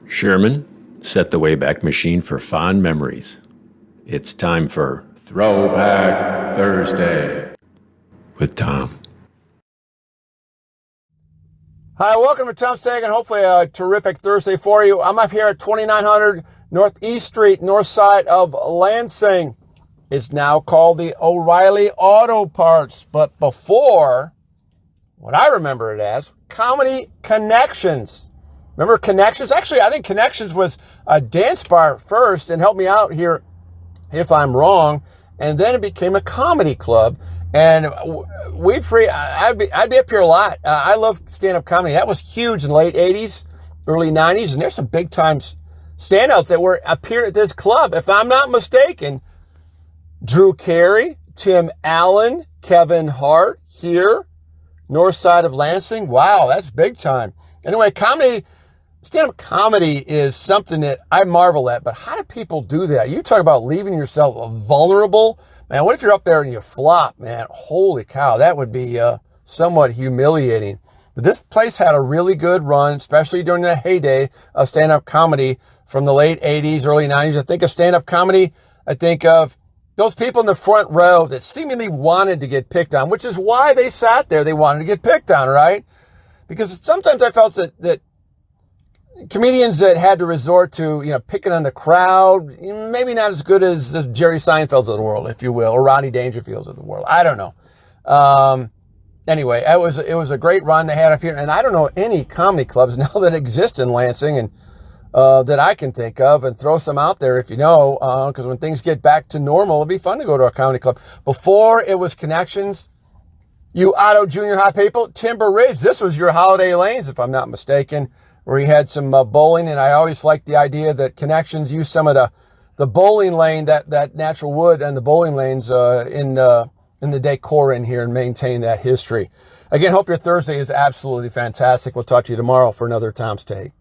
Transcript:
Sherman, set the Wayback Machine for fond memories. It's time for Throwback Thursday with Tom. Hi, welcome to Tom Sagan. Hopefully a terrific Thursday for you. I'm up here at 2900 Northeast Street, north side of Lansing. It's now called the O'Reilly Auto Parts, but before, what I remember it as, Comedy Connxtions. Remember Connxtions? Actually, I think Connxtions was a dance bar first, and help me out here if I'm wrong, and then it became a comedy club. And I'd be up here a lot. I love stand-up comedy. That was huge in the late 80s, early 90s, and there's some big-time standouts that were up here at this club. If I'm not mistaken, Drew Carey, Tim Allen, Kevin Hart here, north side of Lansing. Wow, that's big time. Anyway, stand-up comedy is something that I marvel at, but how do people do that? You talk about leaving yourself vulnerable. Man, what if you're up there and you flop, man? Holy cow, that would be somewhat humiliating. But this place had a really good run, especially during the heyday of stand-up comedy from the late 80s, early 90s. I think of stand-up comedy, I think of those people in the front row that seemingly wanted to get picked on, which is why they sat there. They wanted to get picked on, right? Because sometimes I felt that comedians that had to resort to, picking on the crowd, maybe not as good as the Jerry Seinfelds of the world, if you will, or Rodney Dangerfields of the world. I don't know. Anyway, it was a great run they had up here, and I don't know any comedy clubs now that exist in Lansing and that I can think of, and throw some out there if you know, because when things get back to normal, it'll be fun to go to a comedy club. Before it was Connxtions, you Otto Junior High people, Timber Ridge, this was your Holiday Lanes, if I'm not mistaken, where you had some bowling, and I always liked the idea that Connxtions used some of the bowling lane, that natural wood and the bowling lanes in the decor in here, and maintain that history. Again, hope your Thursday is absolutely fantastic. We'll talk to you tomorrow for another Tom's Take.